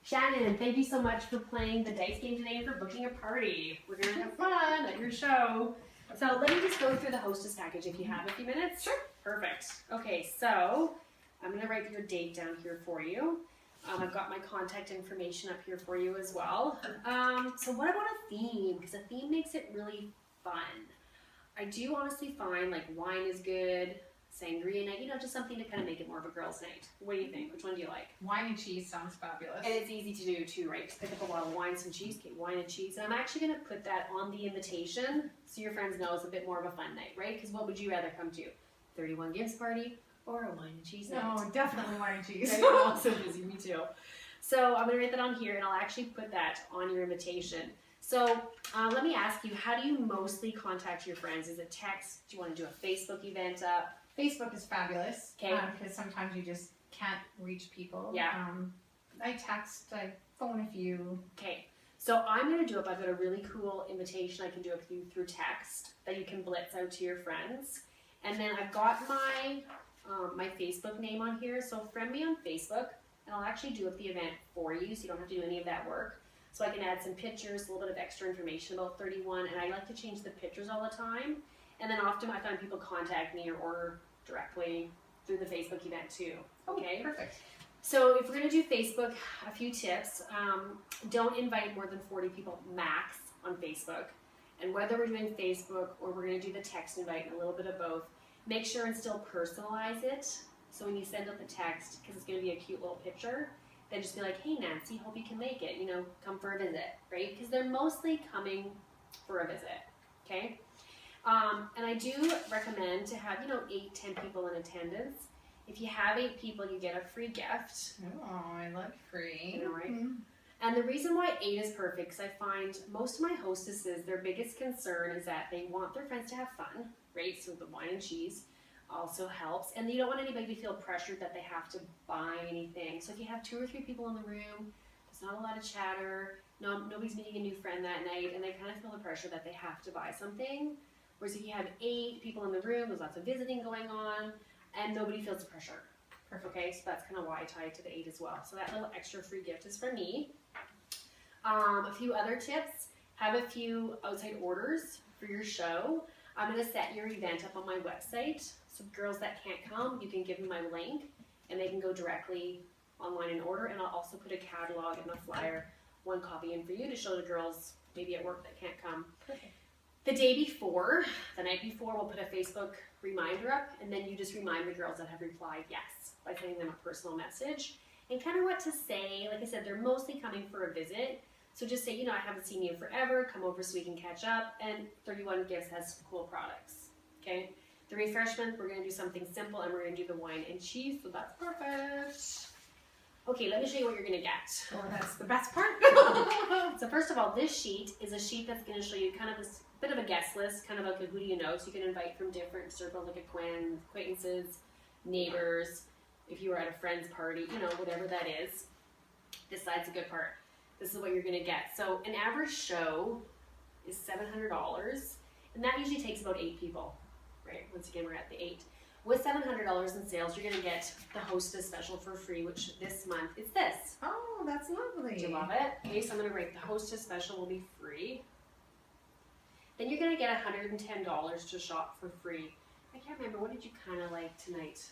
Shannon, thank you so much for playing the dice game today and for booking a party. We're going to have fun at your show. So let me just go through the hostess package if you have a few minutes. Sure. Perfect. Okay, so I'm going to write your date down here for you. I've got my contact information up here for you as well. So what about a theme? Because a theme makes it really fun. I do honestly find like wine is good, sangria night, you know, just something to kind of make it more of a girls' night. What do you think? Which one do you like? Wine and cheese sounds fabulous. And it's easy to do too, right? Just pick up a bottle of wine, some cheesecake, wine and cheese. And I'm actually going to put that on the invitation so your friends know it's a bit more of a fun night, right? Because what would you rather come to? 31 Gifts party or a wine and cheese night? No, definitely wine and cheese. I'm so busy, me too. So I'm going to write that on here and I'll actually put that on your invitation. So let me ask you, how do you mostly contact your friends? Is it text? Do you want to do a Facebook event up? Facebook is fabulous. Okay. Because sometimes you just can't reach people. Yeah. I text, I phone a few. Okay. So I'm going to do it. I've got a really cool invitation I can do it through text that you can blitz out to your friends. And then I've got my my Facebook name on here. So friend me on Facebook and I'll actually do up the event for you so you don't have to do any of that work. So I can add some pictures, a little bit of extra information about 31, and I like to change the pictures all the time. And then often I find people contact me or order directly through the Facebook event too. Okay? Oh, perfect. So if we're going to do Facebook, a few tips. Don't invite more than 40 people max on Facebook. And whether we're doing Facebook or we're going to do the text invite and a little bit of both, make sure and still personalize it. So when you send out the text, because it's going to be a cute little picture, then just be like, hey Nancy, hope you can make it, you know, come for a visit, right? Because they're mostly coming for a visit, okay? And I do recommend to have, 8-10 people in attendance. If you have 8 people, you get a free gift. Oh, I love free. You know, right? And the reason why 8 is perfect is I find most of my hostesses, their biggest concern is that they want their friends to have fun, right? So the wine and cheese also helps. And you don't want anybody to feel pressured that they have to buy anything. So if you have 2 or 3 people in the room, there's not a lot of chatter, nobody's meeting a new friend that night, and they kind of feel the pressure that they have to buy something. Whereas if you have 8 people in the room, there's lots of visiting going on, and nobody feels the pressure. Perfect. Okay, so that's kind of why I tie it to the 8 as well. So that little extra free gift is for me. A few other tips. Have a few outside orders for your show. I'm going to set your event up on my website. So girls that can't come, you can give them my link, and they can go directly online and order. And I'll also put a catalog and a flyer, 1 copy in for you to show the girls maybe at work that can't come. Perfect. The day before, the night before, we'll put a Facebook reminder up, and then you just remind the girls that have replied yes by sending them a personal message and kind of what to say. Like I said, they're mostly coming for a visit, so just say, I haven't seen you in forever, come over so we can catch up, and 31 Gifts has some cool products, okay? The refreshment, we're going to do something simple, and we're going to do the wine and cheese, so that's perfect. Okay, let me show you what you're going to get. Well, that's the best part. So first of all, this sheet is a sheet that's going to show you kind of this bit of a guest list, kind of like a who do you know, so you can invite from different circles, like acquaintances, neighbors, if you were at a friend's party, whatever that is. This side's a good part. This is what you're going to get. So an average show is $700, and that usually takes about 8 people, right? Once again, we're at the 8. With $700 in sales, you're going to get the hostess special for free, which this month is this. Oh, that's lovely. Do you love it? Okay, so I'm going to write the hostess special will be free. Then you're going to get $110 to shop for free. I can't remember, what did you kind of like tonight?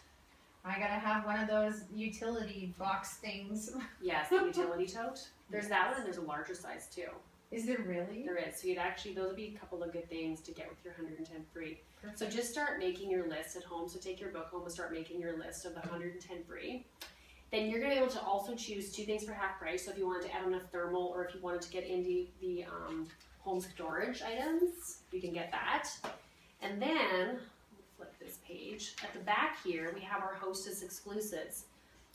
I gotta have one of those utility box things. Yes, the utility tote. There's that one, and there's a larger size too. Is there really? There is. So those would be a couple of good things to get with your 110 free. Perfect. So just start making your list at home. So take your book home and start making your list of the 110 free. Then you're going to be able to also choose 2 things for half price. So if you wanted to add on a thermal, or if you wanted to get into the home storage items, you can get that. And then, flip this page, at the back here, we have our hostess exclusives.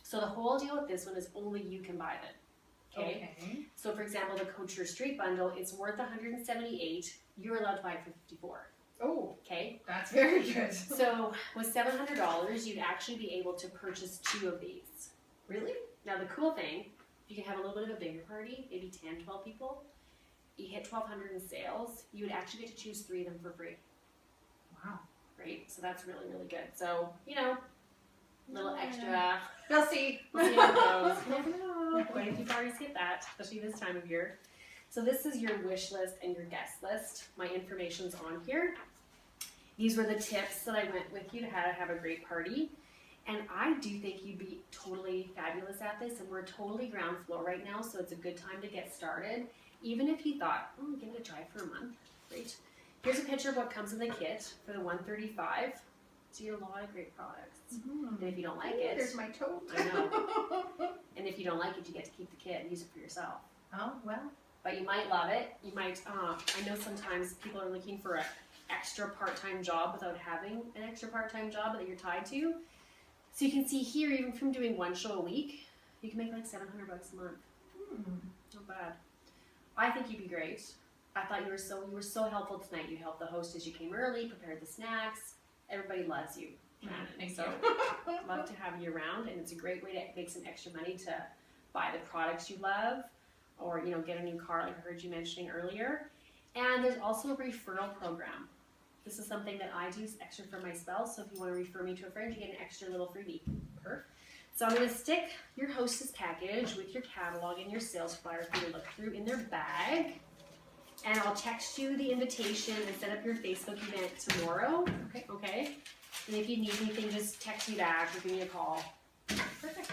So the whole deal with this one is only you can buy it. Okay. So for example, the Couture Street Bundle, it's worth $178. You're allowed to buy it for $54. Oh, okay. That's very good. So with $700, you'd actually be able to purchase 2 of these. Really? Now the cool thing, you can have a little bit of a bigger party, maybe 10, 12 people. You hit $1,200 in sales, you would actually get to choose 3 of them for free. Wow. Right? So that's really, really good. So, a little extra. We'll see. We'll see how it goes. Quite a few parties get that, especially this time of year. So this is your wish list and your guest list. My information's on here. These were the tips that I went with you to how to have a great party. And I do think you'd be totally fabulous at this, and we're totally ground floor right now, so it's a good time to get started. Even if you thought, give it a try for a month, great. Here's a picture of what comes in the kit for the 135. So you have a lot of great products. And if you don't like it, there's my tote. I know. And if you don't like it, you get to keep the kit and use it for yourself. Oh, well. But you might love it. You might, I know sometimes people are looking for an extra part-time job without having an extra part-time job that you're tied to. So you can see here, even from doing one show a week, you can make like $700 a month. Not bad. I think you'd be great. I thought you were so helpful tonight. You helped the host as you came early, prepared the snacks. Everybody loves you, Shannon. So love to have you around, and it's a great way to make some extra money to buy the products you love, or get a new car like I heard you mentioning earlier. And there's also a referral program. This is something that I do extra for myself, so if you want to refer me to a friend, you get an extra little freebie. Perfect. So I'm going to stick your hostess package with your catalog and your sales flyer for you to look through in their bag. And I'll text you the invitation and set up your Facebook event tomorrow. Okay? And if you need anything, just text me back or give me a call. Perfect.